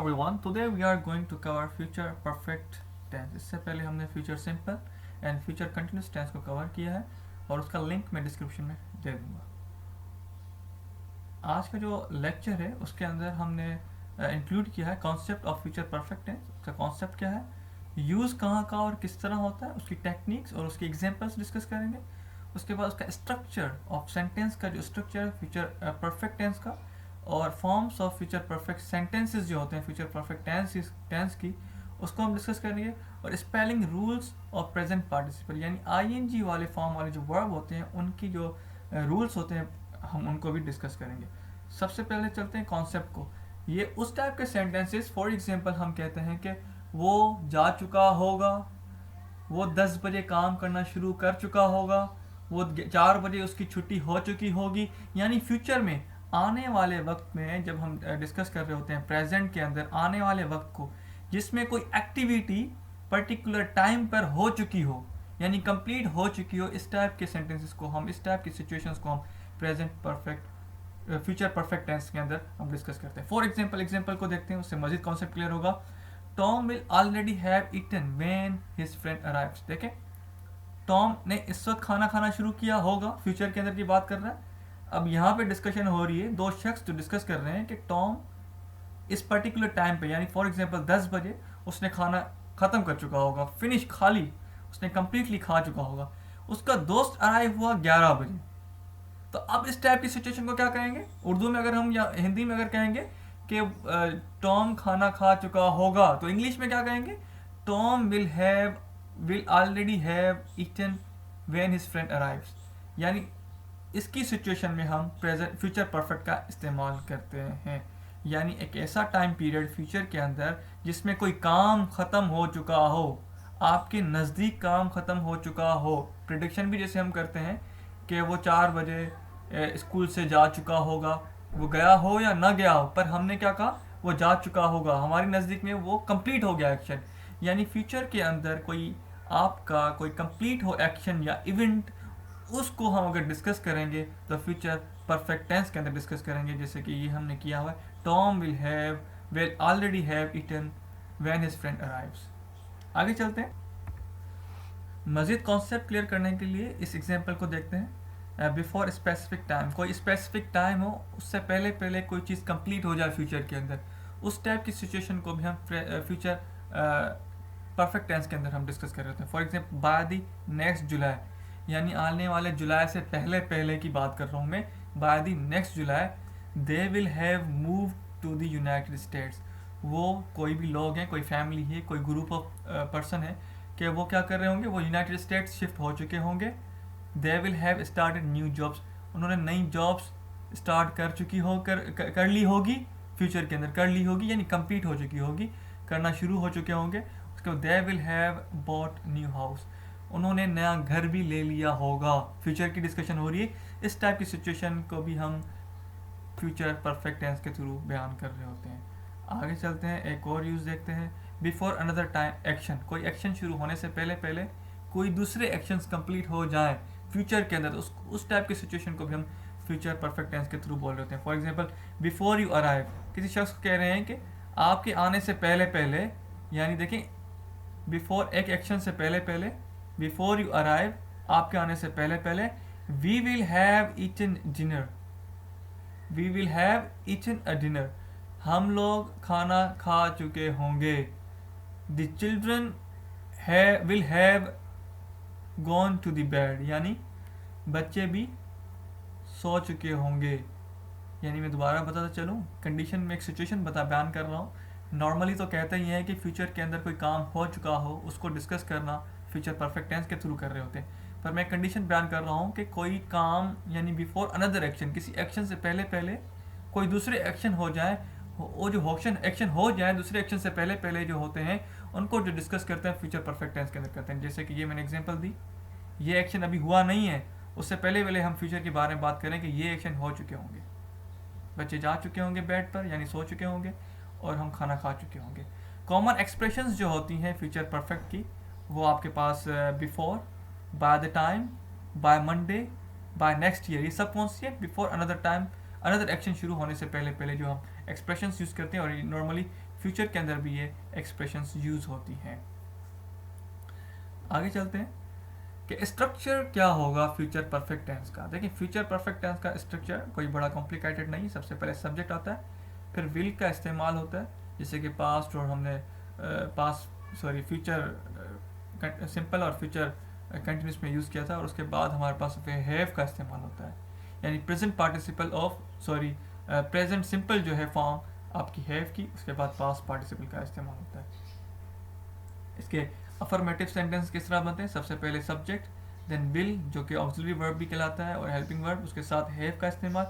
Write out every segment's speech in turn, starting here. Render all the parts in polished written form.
everyone. Today we are going to cover future perfect tense. इससे पहले हमने future simple and future continuous tense को cover किया है और उसका लिंक मैं डिस्क्रिप्शन में दे दूंगा. आज का जो लेक्चर है उसके अंदर हमने इंक्लूड किया है concept of future perfect tense. उसका कॉन्सेप्ट क्या है, यूज़ कहाँ का और किस तरह होता है, उसकी टेक्निक्स और उसकी एग्जांपल्स डिस्कस करेंगे. उसके बाद उसका स्ट्रक्चर ऑफ सेंटेंस का जो स्ट्रक्चर है फ्यूचर परफेक्ट टेंस का, और forms of future perfect sentences जो होते हैं फ्यूचर परफेक्ट टेंस की, उसको हम डिस्कस करेंगे. और spelling rules of present participle यानी आईएनजी वाले फॉर्म वाले जो वर्ब होते हैं उनकी जो रूल्स होते हैं हम उनको भी डिस्कस करेंगे. सबसे पहले चलते हैं कॉन्सेप्ट को. ये उस टाइप के सेंटेंसेस, फॉर एग्जांपल हम कहते हैं कि वो जा चुका होगा, वो 10 बजे काम करना शुरू कर चुका होगा, वो 4 बजे उसकी छुट्टी हो चुकी होगी. यानी फ्यूचर में आने वाले वक्त में जब हम डिस्कस कर रहे होते हैं प्रेजेंट के अंदर आने वाले वक्त को, जिसमें कोई एक्टिविटी पर्टिकुलर टाइम पर हो चुकी हो यानी कंप्लीट हो चुकी हो, इस टाइप के सेंटेंसेस को हम, इस टाइप की सिचुएशंस को हम present perfect future perfect tense के अंदर हम डिस्कस करते हैं. फॉर एग्जांपल को देखते हैं, उससे मजीद कॉन्सेप्ट क्लियर होगा. Tom will already have eaten when his friend arrives. देखें, टॉम ने इस वक्त खाना खाना शुरू किया होगा, फ्यूचर के अंदर की बात कर रहा है. अब यहाँ पे डिस्कशन हो रही है, दो शख्स जो डिस्कस कर रहे हैं कि टॉम इस पर्टिकुलर टाइम पे यानी फॉर एग्जांपल 10 बजे उसने खाना ख़त्म कर चुका होगा, फिनिश, खाली, उसने कम्प्लीटली खा चुका होगा. उसका दोस्त अराइव हुआ 11 बजे. तो अब इस टाइप की सिचुएशन को क्या कहेंगे उर्दू में, अगर हम या हिंदी में अगर कहेंगे कि टॉम खाना खा चुका होगा, तो इंग्लिश में क्या कहेंगे, Tom will already have eaten when his friend arrives. यानी इसकी सिचुएशन में हम प्रेजेंट फ्यूचर परफेक्ट का इस्तेमाल करते हैं. यानी एक ऐसा टाइम पीरियड फ्यूचर के अंदर जिसमें कोई काम ख़त्म हो चुका हो, आपके नज़दीक काम ख़त्म हो चुका हो. प्रिडिक्शन भी जैसे हम करते हैं कि वो 4 बजे स्कूल से जा चुका होगा, वो गया हो या ना गया हो, पर हमने क्या कहा, वो जा चुका होगा, हमारे नज़दीक में वो कंप्लीट हो गया एक्शन. यानी फ्यूचर के अंदर कोई आपका कोई कंप्लीट हो एक्शन या इवेंट, उसको हम अगर डिस्कस करेंगे तो फ्यूचर परफेक्ट टेंस के अंदर डिस्कस करेंगे. जैसे कि ये हमने किया हुआ है, Tom will already have eaten when his friend arrives. आगे चलते हैं. मज़ीद कॉन्सेप्ट क्लियर करने के लिए इस एग्जांपल को देखते हैं. बिफोर स्पेसिफिक टाइम, कोई स्पेसिफिक टाइम हो, उससे पहले कोई चीज़ कंप्लीट हो जाए फ्यूचर के अंदर, उस टाइप की सिचुएशन को भी हम फ्यूचर परफेक्ट टेंस के अंदर हम डिस्कस कर रहे थे. For example by the next July, यानी आने वाले जुलाई से पहले की बात कर रहा हूँ मैं. By the next July they will have move to the United States. वो कोई भी लोग हैं, कोई फैमिली है, कोई ग्रुप ऑफ पर्सन है कि वो क्या कर रहे होंगे, वो यूनाइटेड स्टेट्स शिफ्ट हो चुके होंगे. दे will have started new jobs, उन्होंने नई जॉब्स स्टार्ट कर चुकी हो कर ली होगी, फ्यूचर के अंदर कर ली होगी यानी कंप्लीट हो चुकी होगी, करना शुरू हो चुके होंगे. उसके बाद दे will have bought new house, उन्होंने नया घर भी ले लिया होगा. फ्यूचर की डिस्कशन हो रही है. इस टाइप की सिचुएशन को भी हम फ्यूचर परफेक्ट टेंस के थ्रू बयान कर रहे होते हैं. आगे चलते हैं, एक और यूज़ देखते हैं. बिफोर अनदर टाइम एक्शन, कोई एक्शन शुरू होने से पहले कोई दूसरे एक्शंस कंप्लीट हो जाएं फ्यूचर के अंदर, तो उस टाइप की सिचुएशन को भी हम फ्यूचर परफेक्ट टेंस के थ्रू बोल रहे होते हैं. For example before you arrive, किसी शख्स को कह रहे हैं कि आपके आने से पहले, यानी देखें बिफोर एक एक्शन से पहले, बिफोर यू अराइव, आपके आने से पहले, we will have eaten dinner, we will have eaten a dinner, हम लोग खाना खा चुके होंगे. The children will have gone to the bed, यानी बच्चे भी सो चुके होंगे. यानी मैं दोबारा बताता चलूँ, कंडीशन में एक सिचुएशन बयान कर रहा हूँ. नॉर्मली तो कहते ही है कि फ्यूचर के अंदर कोई काम हो चुका हो उसको डिस्कस करना फ्यूचर परफेक्ट टेंस के थ्रू कर रहे होते हैं, पर मैं कंडीशन बयान कर रहा हूँ कि कोई काम यानी बिफोर अनदर एक्शन, किसी एक्शन से पहले कोई दूसरे एक्शन हो जाए, वो जो एक्शन हो जाए दूसरे एक्शन से पहले जो होते हैं उनको जो डिस्कस करते हैं फ्यूचर परफेक्ट टेंस के अंदर करते हैं. जैसे कि ये मैंने एग्जांपल दी, ये एक्शन अभी हुआ नहीं है, उससे पहले हम फ्यूचर के बारे में बात करें कि ये एक्शन हो चुके होंगे, बच्चे जा चुके होंगे बेड पर यानी सो चुके होंगे, और हम खाना खा चुके होंगे. कॉमन एक्सप्रेशंस जो होती हैं फ्यूचर परफेक्ट की, वो आपके पास before, by the time, by Monday, by next year, ये सब कौन सी है, before another time, another action शुरू होने से पहले जो हम एक्सप्रेशंस यूज़ करते हैं, और नॉर्मली फ्यूचर के अंदर भी ये एक्सप्रेशंस यूज होती हैं। आगे चलते हैं कि स्ट्रक्चर क्या होगा फ्यूचर परफेक्ट टेंस का। देखिए फ्यूचर परफेक्ट टेंस का स्ट्रक्चर कोई बड़ा कॉम्प्लिकेटेड नहीं, सबसे पहले सब्जेक्ट आता है, फिर विल का इस्तेमाल होता है, जैसे कि पास्ट और हमने फ्यूचर सिंपल और फ्यूचर कंटिन्यूस में यूज़ किया था, और उसके बाद हमारे पास हैव का इस्तेमाल होता है, यानी present participle of present simple जो है फॉर्म आपकी हैव की, उसके बाद पास्ट पार्टिसिपल का इस्तेमाल होता है। इसके अफर्मेटिव सेंटेंस किस तरह बनते हैं, सबसे पहले सब्जेक्ट, देन विल जो कि ऑक्सिलरी वर्ब भी कहलाता है और हेल्पिंग वर्ब, उसके साथ हैव का इस्तेमाल,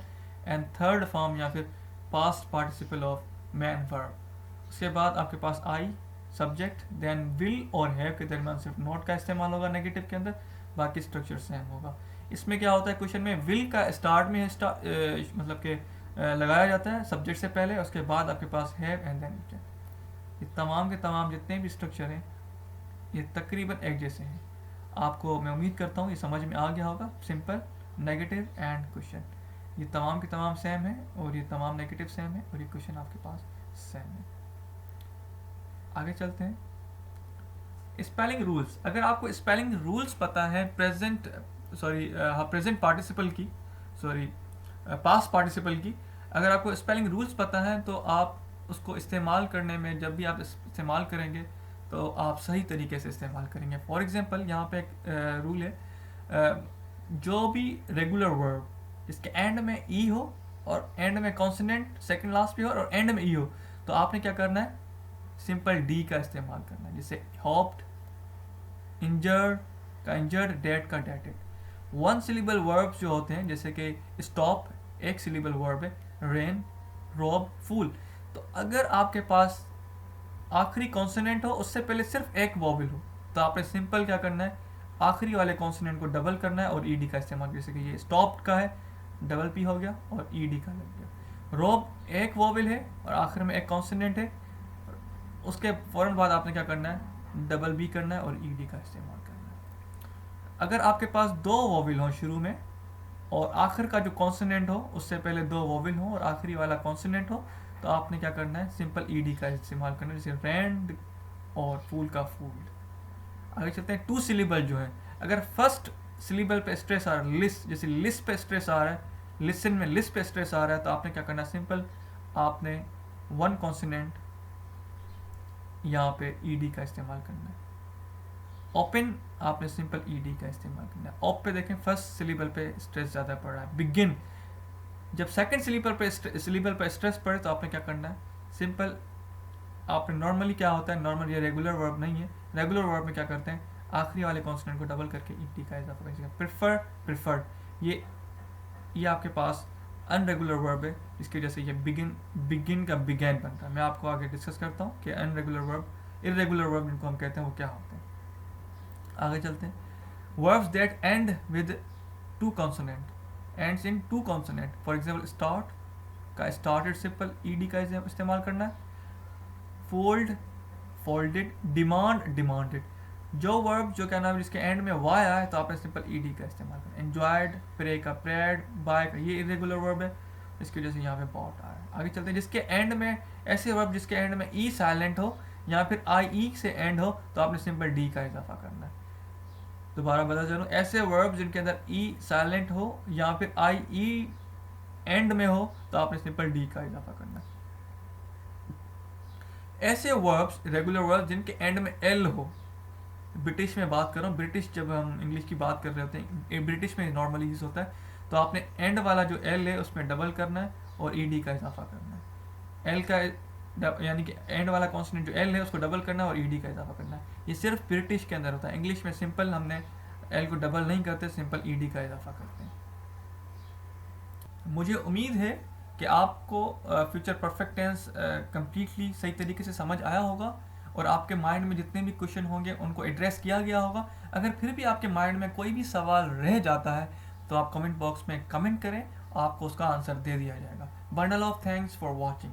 एंड थर्ड फॉर्म या फिर past participle of man verb. उसके बाद आपके पास आई सब्जेक्ट, देन विल और हैव के दरमियान सिर्फ नोट का इस्तेमाल होगा नेगेटिव के अंदर, बाकी स्ट्रक्चर सेम होगा। इसमें क्या होता है क्वेश्चन में, विल का स्टार्ट में मतलब कि लगाया जाता है सब्जेक्ट से पहले, उसके बाद आपके पास हैव एंड देन। ये तमाम के तमाम जितने भी स्ट्रक्चर हैं ये तकरीबन एक जैसे हैं। आपको मैं उम्मीद करता हूँ ये समझ में आ गया होगा। सिंपल, नेगेटिव एंड क्वेश्चन, ये तमाम के तमाम सेम है, और ये तमाम नेगेटिव सेम है, और ये क्वेश्चन आपके पास सेम है। आगे चलते हैं स्पेलिंग रूल्स। अगर आपको स्पेलिंग रूल्स पता है प्रेजेंट पार्टिसिपल की, पास्ट पार्टिसिपल की, अगर आपको स्पेलिंग रूल्स पता है तो आप उसको इस्तेमाल करने में, जब भी आप इस्तेमाल करेंगे तो आप सही तरीके से इस्तेमाल करेंगे। फॉर एग्जांपल यहाँ पे एक रूल है, जो भी रेगुलर वर्ब जिसके एंड में ई हो और एंड में कॉन्सोनेंट सेकंड लास्ट पे हो और एंड में ई हो, तो आपने क्या करना है, सिंपल डी का इस्तेमाल करना है। जैसे होप्ड, इंजर्ड का इंजर्ड, डेड का डेटेड। वन सिलेबल वर्ब्स जो होते हैं, जैसे कि स्टॉप एक सिलेबल वर्ब है, रेन, रॉब, फूल, तो अगर आपके पास आखिरी कॉन्सोनेंट हो, उससे पहले सिर्फ एक वॉवल हो, तो आपने सिंपल क्या करना है, आखिरी वाले कॉन्सोनेंट को डबल करना है और ईडी का इस्तेमाल। जैसे कि ये स्टॉप्ड का है, डबल पी हो गया और ईडी का लग गया। रॉब एक वॉवल है और आखिर में एक कॉन्सोनेंट है, उसके फौरन बाद आपने क्या करना है, डबल बी करना है और ईडी का इस्तेमाल करना है। अगर आपके पास दो वॉवल हो शुरू में और आखिर का जो कॉन्सोनेंट हो उससे पहले दो वॉवल हो और आखिरी वाला कॉन्सोनेंट हो, तो आपने क्या करना है, सिंपल ईडी का इस्तेमाल करना है, जैसे रैंड और फूल का फूल। आगे चलते हैं टू सिलेबल जो है, अगर फर्स्ट सिलेबल पे स्ट्रेस आ रहा है, लिस्ट, जैसे लिस्ट पे स्ट्रेस आ रहा है, लिसन में लिस्ट पे स्ट्रेस आ रहा है, तो आपने क्या करना है, सिंपल आपने वन कॉन्सोनेंट यहाँ पे ईडी का इस्तेमाल करना है। ओपन आपने सिंपल ईडी का इस्तेमाल करना है। ऑप पे देखें फर्स्ट सिलेबल पे स्ट्रेस ज़्यादा पड़ रहा है। बिगिन, जब सेकंड सिलेबल पे स्ट्रेस पड़े तो आपने क्या करना है, सिंपल आपने नॉर्मली क्या होता है, नॉर्मल ये रेगुलर वर्ब नहीं है, रेगुलर वर्ब में क्या करते हैं, आखिरी वाले कॉन्सोनेंट को डबल करके ईडी का इजाफा करेंगे। प्रिफर्ड, ये आपके पास अनरेगुलर वर्ब है, इसकी वजह से ये बिगिन का बिगैन बनता है। मैं आपको आगे डिस्कस करता हूँ कि अनरेगुलर वर्ब, इरेगुलर वर्ब जिनको हम कहते हैं वो क्या होते हैं। आगे चलते हैं, verbs that end with two consonant, ends in two consonant, for example start का स्टार्टेड सिंपल ईडी का इस्तेमाल करना है। फोल्ड, फोल्डेड, डिमांड, डिमांडेड, जो वर्ब जो क्या नाम है जिसके एंड में वाई आए तो आपने सिंपल ईडी का इस्तेमाल करना है। एंजॉयड, प्रे का प्रेड, बाय का, ये इरेगुलर वर्ब है, इसकी वजह से यहाँ पे बॉट आया है। आगे चलते हैं, जिसके एंड में ऐसे वर्ब जिसके एंड में ई साइलेंट हो या फिर आई ई से एंड हो तो आपने सिंपल डी का इजाफा करना है। दोबारा बता चलूँ, ऐसे वर्ब जिनके अंदर ई साइलेंट हो या फिर आई ई एंड में हो तो आपने सिंपल डी का इजाफा करना है। ऐसे वर्ब्स रेगुलर वर्ब जिनके एंड में एल हो, ब्रिटिश में बात कर रहा हूँ, ब्रिटिश जब हम इंग्लिश की बात कर रहे होते हैं, ब्रिटिश में नॉर्मली यूज होता है, तो आपने एंड वाला जो एल है उसमें डबल करना है और ई डी का इजाफा करना है। एल का यानी कि एंड वाला कॉन्सोनेंट जो एल है उसको डबल करना है और ई डी का इजाफा करना है। ये सिर्फ ब्रिटिश के अंदर होता है, इंग्लिश में सिंपल हमने एल को डबल नहीं करते, सिंपल ई डी का इजाफा करते हैं। मुझे उम्मीद है कि आपको फ्यूचर परफेक्ट टेंस कम्प्लीटली सही तरीके से समझ आया होगा और आपके माइंड में जितने भी क्वेश्चन होंगे उनको एड्रेस किया गया होगा। अगर फिर भी आपके माइंड में कोई भी सवाल रह जाता है तो आप कमेंट बॉक्स में कमेंट करें, आपको उसका आंसर दे दिया जाएगा। Bundle of thanks for watching.